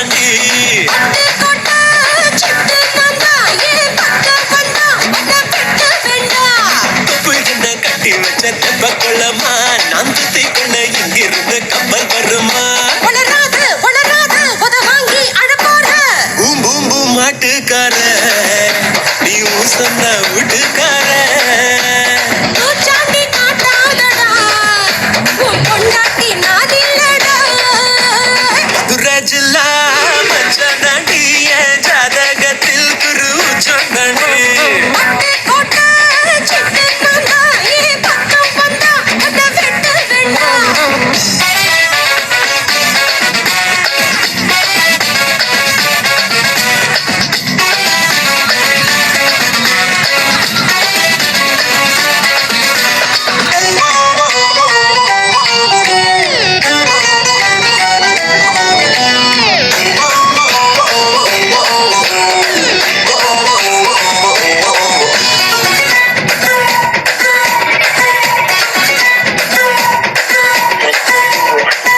தாண்டி கட்டி வச்ச தெப்ப கொள்ளமா நான் சுத்தி கொள்ள இங்கிருந்து கப்பல் வருமா பூம் பூம் பூம் மாட்டுக்கார நீ சொன்ன வீட்டுக்கார மதுராஜில்லா மச்சானாண்டி ஜாதகத்தில் குரு சொன்னாண்டி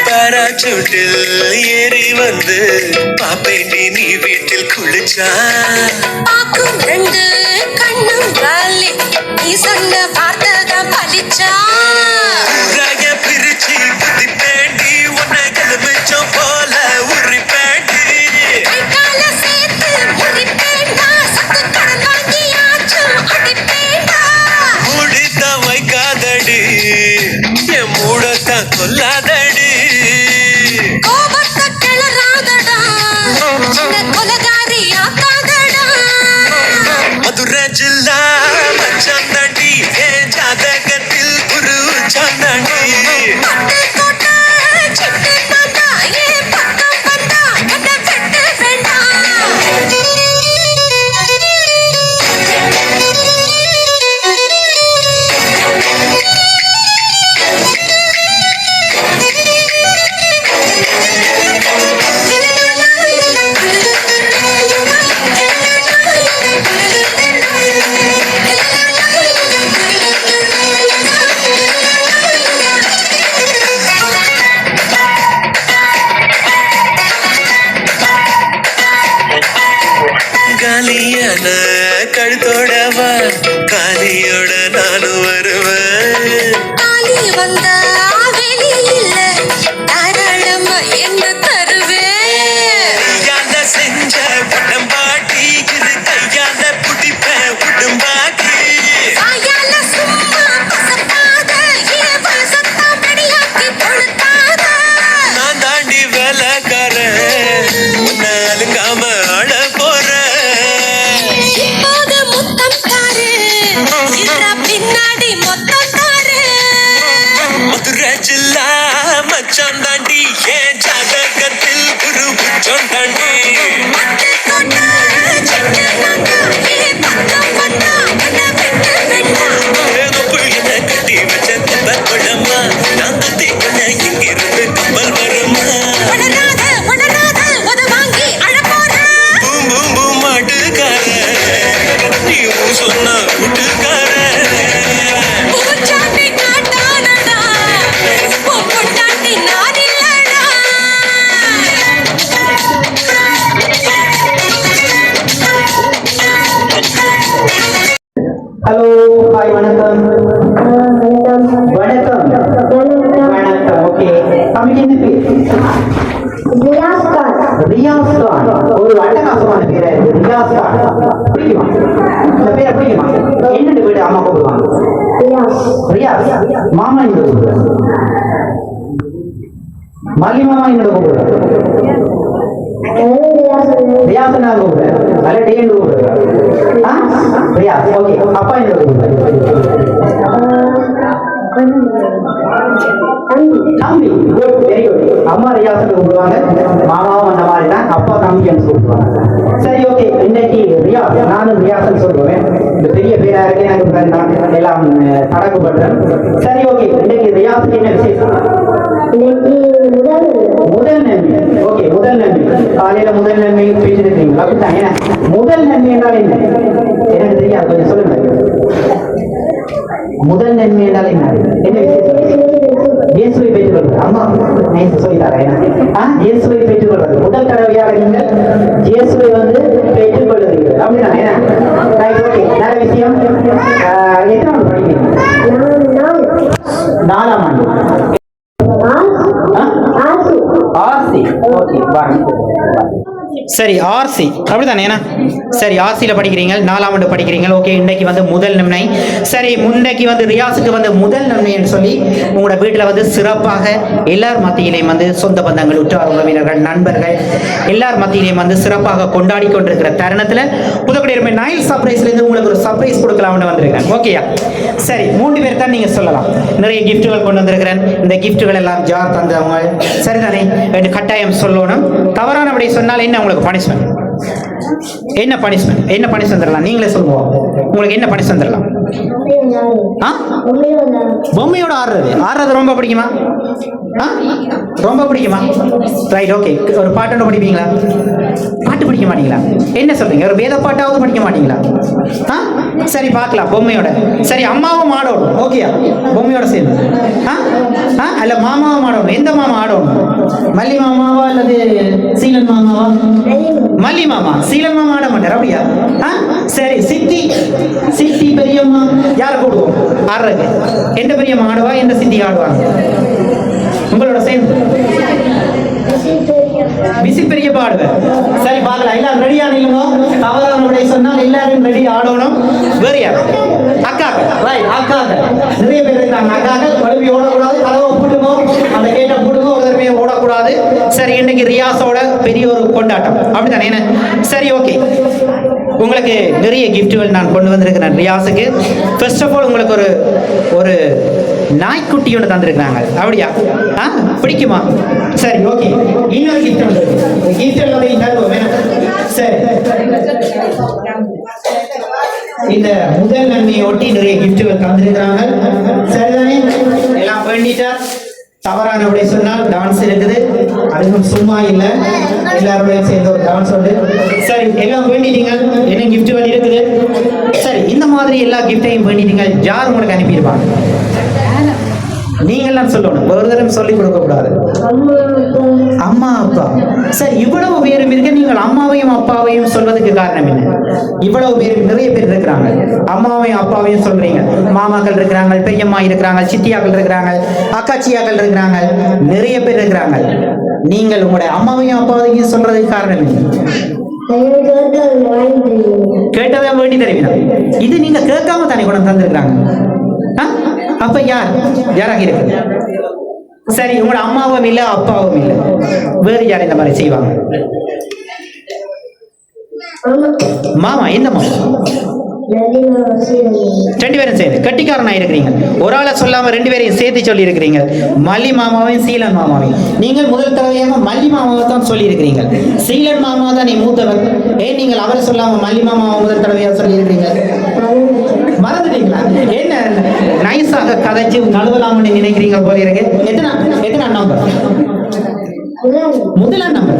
பாராசூட்டில் ஏறி வந்து பாப்பேண்டி நீ வீட்டில் குளிச்சா பாக்கும் ரெண்டு கண்ணும் காலி நீ சொன்ன வார்த்தைதான் பலிச்சா பிரிச்சு புத்தி பேண்டி உன்னை கலுமிச்சம் போல உரி பேண்டி கைகால சேர்த்து முறிப்பேண்டா சத்து கடன் வாங்கியாச்சும் அடிப்பேண்டா மூடித்த வைக்காதடி என் மூடத்தான் கொல்லாதடி கோபத்தை கிளறாதடா சின்ன கொலகாரி ஆக்காதடா மதுரை ஜில்லா மச்சான் தாண்டி என் ஜாதகத்தில் குரு சொன்னாண்டி காலியான கழுத்தோடவா காலியோட நானும் வருவேன் காலி வந்த வெளி இல்ல தாராளமா என்ன தருவேன் கையால செஞ்ச உடம்பாட்டி இது கையால புடிப்ப உடம்பாட்டி வாயால சும்மா பசப்பாத என் வயசத்தான் வெடியாக்கி கொளுத்தாத நான் தாண்டி வேலைக்காரன் உன்னை அலுங்காம ஆள போறேன் இப்போது முத்தம் தாரு இதா பின்னாடி மொத்தம் தாரு மதுரை ஜில்லா மச்சான் தாண்டி என் ஜாதகத்தில் குரு சொன்னாண்டி கட்டி வச்ச தெப்ப கொள்ளமா நான் சுத்தி கொள்ள இங்கிருந்து கப்பல் வருமா பூம் பூம் பூம் மாட்டுக்கார நீ சொன்ன வீட்டுக்கார ஹலோ ஹாய் வணக்கம் வணக்கம் வணக்கம் ஓகே தம்பிக்கு என்ன பேர் ரியாஸ் கான் ஒரு அட்டகாசமான பேரா இருக்கு ரியாஸ் கான் பிடிக்குமா இந்த பேரை பிடிக்குமா என்னென்ன வீடு அம்மா கூப்பிடுவாங்க ரியாஸ் மாமா என்னோட கூப்பிடுறாங்க மல்லி மாமா என்னோட கூப்பிடுறாங்க ரியாஸ் நான் கூப்பிடுறேன் அல்ல டேன்னு கூப்பிடுறேன் ரியாஸ் ஓகே அப்பா என்னோட கூப்பிடுறேன் தம்பி வெரி குட் அம்மா ரியாஸ் கூப்பிடுவாங்க மாமாவும் அந்த மாதிரி தான் அப்பா தம்பின்னு கூப்பிடுவாங்க சரி ஓகே இன்னைக்கு ரியாஸ் நானும் ரியாஸ்ன்னு சொல்லுவேன் இந்த பெரிய பேரா இருக்கு எனக்கு எல்லாம் படக்குப்படுறேன் சரி ஓகே இன்னைக்கு ரியாஸுக்கு என்ன விசேஷம் முதல் நன்மை ஓகே முதல் நன்மை காலையில முதல் நன்மை பேசிருக்கீங்களா அப்படித்தான் ஏன்னா முதல் நன்மை என்றால் என்ன எனக்கு தெரியாது கொஞ்சம் சொல்லுங்க முதல் நன்மை என்றால் என்ன என்ன விசேஷம் இயேசுவை பெற்றுக்கொள்வது அம்மா சொல்லித்தாரா இயேசுவை பெற்றுக்கொள்வது முதல் முதல் தடவையாக நீங்கள் இயேசுவை வந்து பெற்றுக்கொள்ளுகிறீர்கள் அப்படிதான் ரைட் ஓகே நல்ல விஷயம் எத்தனை ஆண்டு படிக்கிறீங்க 4ஆம் ஆண்டு ஆர்சி ஓகே சரி ஆர்சி அப்படிதானே சரி ஆர்சியில் படிக்கிறீங்க 4ஆம் ஆண்டு படிக்கிறீங்க ஓகே இன்னைக்கு வந்து முதல் நன்மை சரி முன்னைக்கு வந்து ரியாஸுக்கு வந்து முதல் நன்மைன்னு சொல்லி உங்களோட வீட்டில் வந்து சிறப்பாக எல்லார் மத்தியிலையும் வந்து சொந்த பந்தங்கள் உற்றார் உறவினர்கள் நண்பர்கள் எல்லார் மத்தியிலையும் வந்து சிறப்பாக கொண்டாடி கொண்டிருக்கிற தருணத்தில் புதுக்குடியிருமை நைல் சர்ப்ரைஸ்லேருந்து உங்களுக்கு ஒரு சர்ப்ரைஸ் கொடுக்கலாம்னு வந்திருக்கிறேன் ஓகேயா சரி 3 பேர் தான் நீங்கள் சொல்லலாம் நிறைய கிஃப்ட்டுகள் கொண்டு வந்திருக்கிறேன் இந்த கிஃப்ட்டுகள் எல்லாம் ஜார் தந்தவங்க சரிதானே என்று கட்டாயம் சொல்லணும் தவறானபடி சொன்னால் என்ன உங்களுக்கு பனிஷ்மெண்ட் என்ன பனிஷ்மெண்ட் தரலாம் நீங்களே சொல்லுவோம் உங்களுக்கு என்ன பனிஷ்மெண்ட் தரலாம் பொம்மையோட ஆடுறது ரொம்ப பிடிக்குமா ரொம்ப பிடிக்குமா ரைட் ஓகே ஒரு பாட்டு படிப்பீங்களா பாட்டு படிக்க மாட்டீங்களா என்ன சொல்றீங்க ஒரு வேத பாட்டாவது படிக்க மாட்டீங்களா சரி பார்க்கலாம் பொம்மையோட சரி அம்மாவும் ஆடணும் ஓகேயா பொம்மையோட சேர்ந்து அல்ல மாமாவும் ஆடணும் எந்த மாமா ஆடணும் மல்லி மாமாவா அல்லது சீலன் மாமாவா மல்லி மாமா சீலன் மாமா ஆட மாட்டார் அப்படியா சரி சித்தி பெரியம்மா யாரை கூடுவோம் ஆடுறது எந்த பெரியம்மா ஆடுவா எந்த சித்தி ஆடுவாங்க உங்களோட சேர்ந்து விசி பெரிய பாடுவேன் சரி பார்க்கலாம் எல்லாரும் ரெடியா நில்லுங்க தவறான சொன்னால் எல்லாரும் ரெடி ஆடணும் வேற யார் அக்காக்கள் ரைட் அக்காக்கள் நிறைய பேர் இருக்காங்க அக்காக்கள் வலுவி ஓடக்கூடாது கதவை போட்டுங்க அந்த கேட்டை போட்டுங்க ஒரு தடவை ஓடக்கூடாது சரி இன்னைக்கு ரியாஸோட பெரிய ஒரு கொண்டாட்டம் அப்படித்தானே சரி ஓகே உங்களுக்கு நிறைய கிஃப்ட்டுகள் நான் கொண்டு வந்திருக்கிறேன் ரியாஸுக்கு ஃபர்ஸ்ட் ஆஃப் ஆல் உங்களுக்கு ஒரு நாய்க்குட்டி ஒன்று தந்திருக்கிறாங்க அப்படியா பிடிக்குமா சரி ஓகே இன்னொரு கிஃப்ட் வந்து சரி இந்த முதல் நன்மையை ஒட்டி நிறைய கிஃப்ட்டுகள் தந்திருக்கிறாங்க சரிதானே எல்லாம் வேண்டிட்டா தவறானபடி சொன்னால் டான்ஸ் இருக்குது அதுவும் சும்மா இல்லை எல்லாருடைய சேர்ந்து ஒரு டான்ஸ் உண்டு சரி எல்லாம் வேண்டிட்டீங்க என்ன கிஃப்ட்டுகள் இருக்குது சரி இந்த மாதிரி எல்லா கிஃப்டையும் வேண்டிட்டீங்க யார் உங்களுக்கு அனுப்பியிருப்பாங்க நீங்கள்லாம் சொல்லணும் ஒரு தரம் சொல்லி கொடுக்க கூடாது அம்மா அப்பா சரி இவ்வளவு பேரும் இருக்க நீங்கள் அம்மாவையும் அப்பாவையும் சொல்வதற்கு காரணம் என்ன இவ்வளவு பேர் நிறைய பேர் இருக்கிறாங்க அம்மாவையும் அப்பாவையும் சொல்றீங்க மாமாக்கள் இருக்கிறாங்க பெரியம்மா இருக்கிறாங்க சித்தியாக்கள் இருக்கிறாங்க அக்காச்சியாக்கள் இருக்கிறாங்க நிறைய பேர் இருக்கிறாங்க நீங்கள் உங்களுடைய அம்மாவையும் அப்பாவையும் சொல்றதுக்கு காரணம் என்ன கேட்டவே வேண்டி தருவீங்க இது நீங்க கேட்காம தானே கூட தந்திருக்கிறாங்க அப்ப யாராக இருக்குது சரி உங்களோட அம்மாவும் இல்லை அப்பாவும் இல்லை வேறு யார் இந்த மாதிரி செய்வாங்க மாமா எந்த மாமா 2 பேரும் சேர்ந்து கட்டிக்காரனா இருக்கிறீங்க ஒரு ஆளை சொல்லாம 2 பேரையும் சேர்த்து சொல்லி இருக்கிறீங்க மல்லி மாமாவையும் சீலன் மாமாவையும் நீங்கள் முதல் தடவையாக மல்லி மாமாவை தான் சொல்லி இருக்கிறீங்க சீலன் மாமா தான் நீ மூத்தவர் ஏன் நீங்கள் அவரை சொல்லாம மல்லி மாமாவை முதல் தடவையாக சொல்லி இருக்கிறீங்க மறந்துட்டீங்களா என்ன நைஸாக கதைச்சு நழுவலாம்னு நினைக்கிறீங்க போல இருக்கு எத்தனை நம்பர் முதலாம் நம்பர்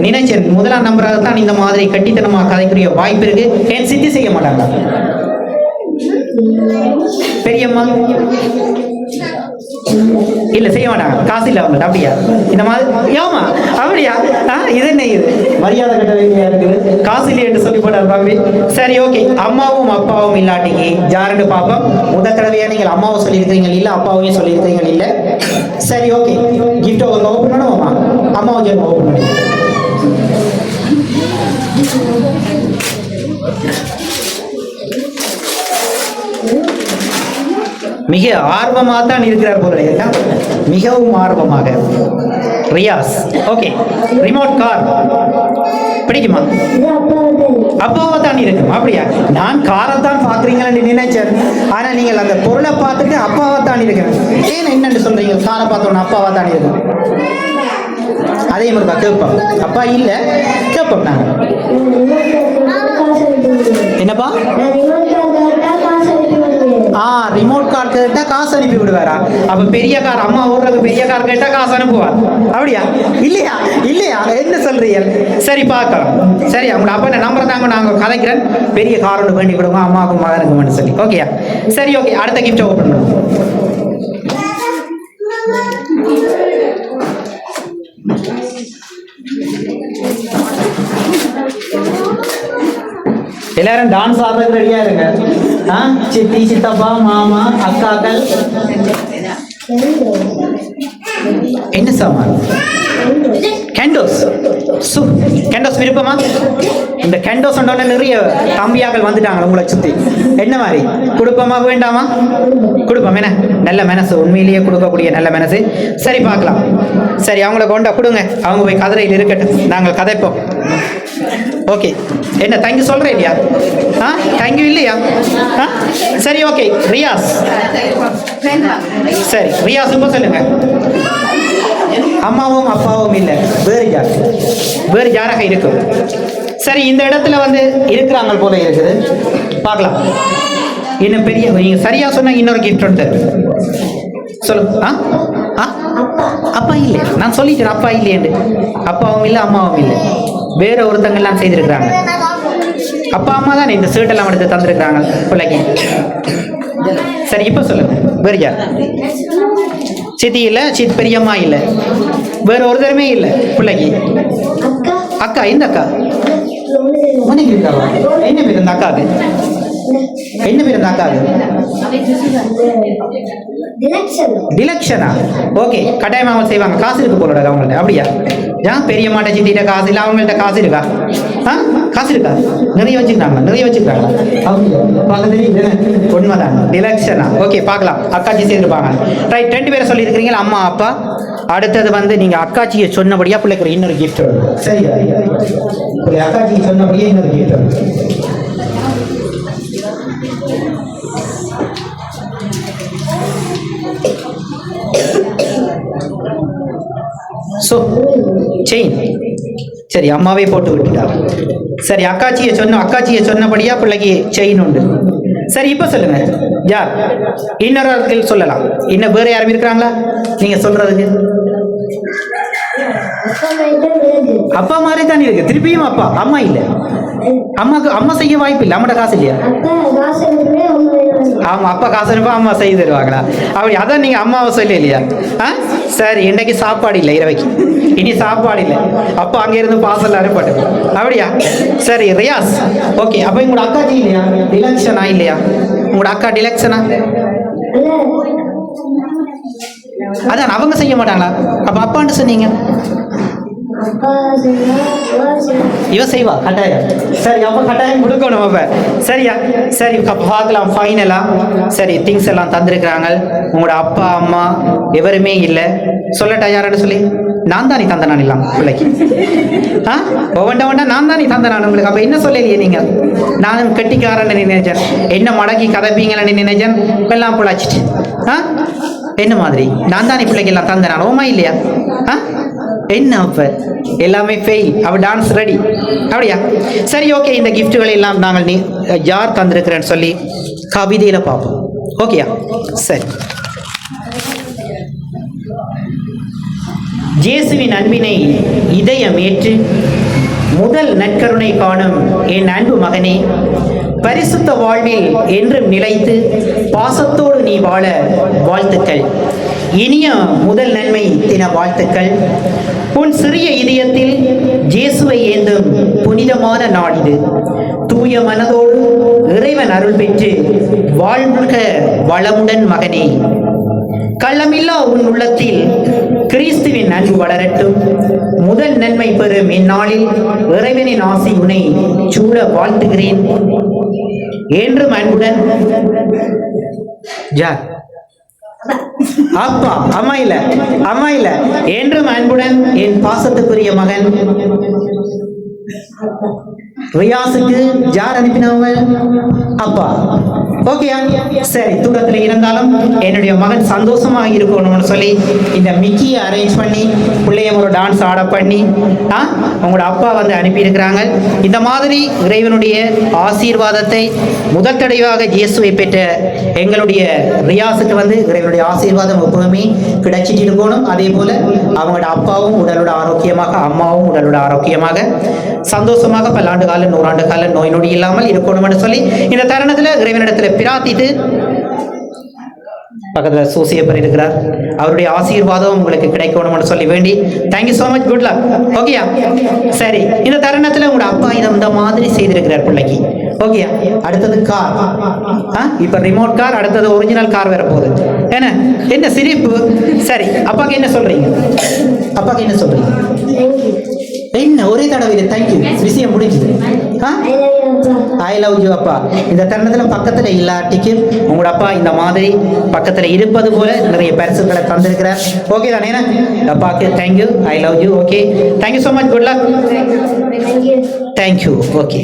நினைச்சேன் முதலாம் நம்பராக தான் இந்த மாதிரி கட்டித்தனமா கதைக்குரிய வாய்ப்பு இருக்கு ஏன் சித்தி செய்ய மாட்டாங்க பெரியம்மா இல்ல செய்ய மாட்டாங்க காசு இல்ல அவங்க அப்படியா இந்த மாதிரி ஏமா அப்படியா இது என்ன இது மரியாதை கட்ட வேண்டியா இருக்குது காசு இல்லையே என்று சொல்லி போட்டாரு சரி ஓகே அம்மாவும் அப்பாவும் இல்லாட்டிக்கு யாருன்னு பாப்போம் முதல் தடவையா நீங்கள் அம்மாவை சொல்லியிருக்கிறீங்க இல்ல அப்பாவையும் சொல்லியிருக்கிறீங்க இல்ல சரி ஓகே கிஃப்ட் அவங்க ஓப்பன் பண்ணுவோமா அம்மாவை ஜென்ம ஓப்பன் பண்ணி மிக ஆர்வமாக தான் இருக்கிறார் போல மிகவும் ஆர்வமாக ரியாஸ் ஓகே ரிமோட் கார் பிடிக்குமா அப்பாவை தான் இருக்கும் அப்படியா நான் காரை தான் பார்க்குறீங்கன்னு நினைச்சேன் ஆனா நீங்கள் அந்த பொருளை பார்த்துட்டு அப்பாவை தான் இருக்கிறேன் ஏன் என்னன்னு சொல்றீங்க காரை பார்த்தோன்னு அப்பாவா தான் இருக்கும் அதே மாதிரி கேட்போம் அப்பா இல்ல கேட்போம் நாங்க என்னப்பா ரிமோட் கார் கேட்டா காசு அனுப்பி விடுவாரா அப்ப பெரிய கார் அம்மா ஓடுறது பெரிய கார் கேட்டா காசு அனுப்புவார் அப்படியா இல்லையா என்ன சொல்றீங்க சரி பார்க்கலாம் சரி அவங்க அப்ப நம்பர் தாங்க நாங்க கதைக்கிறேன் பெரிய கார் ஒன்று வேண்டி கொடுங்க அம்மாவுக்கும் மகனுக்கு சொல்லி ஓகேயா சரி ஓகே அடுத்த கிஃப்ட் ஓபன் பண்ணுவோம் எல்லாரும் டான்ஸ் ஆடுறதுக்கு ரெடியா இருங்க. சித்தி, சித்தப்பா, மாமா, அக்காக்கள். என்ன சாமான்? கேண்டோஸ். கேண்டோஸ் விருப்பமா? இந்த கேண்டோஸ் நிறைய தம்பியாக்கள் வந்துட்டாங்க உங்களை சுத்தி. என்ன மாதிரி கொடுப்போமா வேண்டாமா? கொடுப்போம். என்ன நல்ல மனசு, உண்மையிலேயே கொடுக்கக்கூடிய நல்ல மனசு. சரி பார்க்கலாம். சரி அவங்கள கொண்டா கொடுங்க, அவங்க போய் கதிரையில் இருக்கட்டும், நாங்கள் கதைப்போம். ஓகே. என்ன தேங்க்யூ சொல்கிறேன் இல்லையா? தேங்க்யூ இல்லையா? சரி ஓகே. ரியாஸ். சரி ரியாஸ் ரொம்ப சொல்லுங்க. அம்மாவும் அப்பாவும் இல்லை, வேறு யாராக இருக்கும்? சரி இந்த இடத்துல இருக்கிறாங்க போல இருக்குது, பார்க்கலாம். இன்னும் பெரிய நீங்க சரியா சொன்னா இன்னொரு கிஃப்ட் ஒன்று சொல்லு. அப்பா இல்லை, நான் சொல்லிட்டேன் அப்பா இல்லையேண்டு. அப்பாவும் இல்லை அம்மாவும் இல்லை, வேற ஒருத்தங்கள்லாம் செய்திருக்கிறாங்க. அப்பா அம்மா தானே இந்த சீட்டெல்லாம் எடுத்து தந்திருக்கிறாங்க பிள்ளைக்கு. சரி இப்ப சொல்லுங்க, வேறு யார்? சித்தி இல்லை, பெரியம்மா இல்லை, வேற ஒருத்தருமே இல்லை பிள்ளைக்கு. அக்கா, இந்த அக்கா என்ன பேர் இந்த அக்காவுக்கு? என்ன பேர் இந்த அக்காவுக்கு? டிலக்ஷனா? ஓகே. கட்டாயமா அவங்க செய்வாங்க. காசு இருக்கு போல அவங்கள்ட்ட. அப்படியா? ஏன் பெரிய மாட்ட சித்திட்ட காசு இல்லை, அவங்கள்ட்ட காசு இருக்கா? காசு இருக்கா? நிறைய வச்சுக்கிறாங்க. உண்மைதான், டிலக்ஷனா. ஓகே பார்க்கலாம். அக்காச்சி செய்திருப்பாங்க. ரைட், 2 பேரை சொல்லியிருக்கிறீங்களா, அம்மா அப்பா. அடுத்தது நீங்க அக்காச்சியை சொன்னபடியா பிள்ளைக்கு இன்னொரு கிஃப்ட். சரி அக்காச்சியை சொன்னபடியா இன்னொரு கிஃப்ட். செயின். சரி அம்மாவே போட்டு விட்டுட்டா. சரி அக்காச்சியை சொன்னபடியா பிள்ளைக்கு செயின் உண்டு. சரி இப்ப சொல்லுங்க, யார் இன்னொரு ஆட்கள் சொல்லலாம்? இன்னும் வேற யாரும் இருக்கிறாங்களா நீங்க சொல்றதுக்கு? அப்பா மாதிரி தான் இருக்கு. திருப்பியும் அப்பா, அம்மா இல்ல. அம்மா செய்ய வாய்ப்பு இல்லை, அம்மாட்ட காசு இல்லையா? ஆமா, அப்பா காசு அனுப்பா அம்மா செய்து தருவாங்களா? அப்படி அதான் நீங்க அம்மாவை சொல்ல இல்லையா? சரி இன்னைக்கு சாப்பாடு இல்லை, இரவைக்கு இனி சாப்பாடு இல்லை. அப்பா அங்க இருந்து பார்சல் அனுப்பட்டு. அப்படியா? சரி ரியாஸ். ஓகே. அப்ப உங்களோட அக்காச்சி இல்லையா? டிலக்ஷனா இல்லையா? உங்களோட அக்கா டிலக்ஷனா? அதான் அவங்க செய்ய மாட்டாங்களா? அப்ப அப்பான்னு சொன்னீங்க. இவ செய்வா கட்டாயம். சரி அப்ப கட்டாயம் கொடுக்கணும் அப்ப. சரியா? சரி பார்க்கலாம் ஃபைனலா. சரி திங்ஸ் எல்லாம் தந்திருக்கிறாங்க. உங்களோட அப்பா அம்மா எவருமே இல்லை. சொல்லட்டா யாருன்னு சொல்லி? நான் தானே தந்தனான் இல்லாம் பிள்ளைக்கு. ஒவ்வொண்டா நான் தானே தந்தனான் உங்களுக்கு. அப்ப என்ன சொல்லலையே நீங்க? நானும் கெட்டிக்காரன்னு நினைச்சேன், என்ன மடக்கி கதைப்பீங்கன்னு நினைச்சேன். எல்லாம் பிள்ளாச்சிட்டு என்ன மாதிரி நான் தானே பிள்ளைக்கு எல்லாம் தந்தனான். ஓமா இல்லையா? என்ன அப்ப எல்லாமே ஃபெயில். அவ டான்ஸ் ரெடி. அப்படியா? சரி ஓகே. இந்த கிஃப்ட்டுகளை எல்லாம் நாங்கள் யார் தந்திருக்கிறேன்னு சொல்லி கவிதையில பார்ப்போம். ஓகேயா? சரி. இயேசுவின் அன்பினை இதயம் ஏற்று முதல் நற்கருணை காணும் என் அன்பு மகனே, பரிசுத்த வாழ்வில் என்றும் நிலைத்து பாசத்தோடு நீ வாழ வாழ்த்துக்கள். இனிய முதல் நன்மை தின வாழ்த்துக்கள். உன் சிறிய இதயத்தில் இயேசுவை ஏந்தும் புனிதமான நாள் இது. தூய மனதோடு இறைவன் அருள் பெற்று வாழ்க வளமுடன் மகனே. கள்ளமில்லா உன் உள்ளத்தில் கிறிஸ்துவின் அன்பு வளரட்டும். முதல் நன்மை பெறும் இந்நாளில் இறைவனின் ஆசி உன்னை சூழ வாழ்த்துகிறேன். என்றும் அன்புடன் ஜார். அப்பா அம்மா இல்ல என்றும் அன்புடன் என் பாசத்துக்குரிய மகன் ரியாஸுக்கு யார் அனுப்பினவங்க? அப்பா. ஓகேயா? சரி. தூரத்தில் இருந்தாலும் என்னுடைய மகன் சந்தோஷமாக இருக்கணும்னு சொல்லி இந்த மிக்கியை அரேஞ்ச் பண்ணி பிள்ளைய ஒரு டான்ஸ் ஆட பண்ணி உங்களோட அப்பா அனுப்பியிருக்கிறாங்க. இந்த மாதிரி இறைவனுடைய ஆசீர்வாதத்தை முதல் தடவையாக இயேசுவை பெற்ற எங்களுடைய ரியாஸுக்கு இறைவனுடைய ஆசீர்வாதம் எப்பவுமே கிடைச்சிட்டு இருக்கணும். அதே போல அவங்களோட அப்பாவும் உடலோட ஆரோக்கியமாக, அம்மாவும் உடலோட ஆரோக்கியமாக, சந்தோஷமாக பல்லாண்டு காலம் 100 ஆண்டு காலம் நோய் நொடி இல்லாமல் இருக்கணும் சொல்லி இந்த தருணத்தில் இறைவனிடத்தில் பிரார்த்தித்து பக்கத்தில் சூசியப்பர் இருக்கிறார். அவருடைய ஆசீர்வாதம் உங்களுக்கு கிடைக்கணும்னு சொல்லி வேண்டி thank you so much, good luck. ஓகேயா? சரி, இந்த தருணத்தில் உங்களோட அப்பா இதை இந்த மாதிரி செய்திருக்கிறார் பிள்ளைக்கு. ஓகேயா? அடுத்தது கார். இப்போ ரிமோட் கார், அடுத்தது ஒரிஜினல் கார் வர போகுது. என்ன சிரிப்பு? சரி, அப்பாக்கு என்ன சொல்றீங்க? அப்பாக்கு என்ன சொல்றீங்க? என்ன ஒரே தடவை தேங்க்யூ, விஷயம் முடிஞ்சுது. ஐ லவ் யூ அப்பா. இந்த தருணத்தில் பக்கத்தில் இல்லாட்டிக்கும் உங்களோட அப்பா இந்த மாதிரி பக்கத்தில் இருப்பது போல நிறைய பரிசுகளை தந்திருக்கிறார். ஓகே தானே? அப்பாவுக்கு thank you, I love you. Okay, thank you so much, good luck. Thank you. Okay.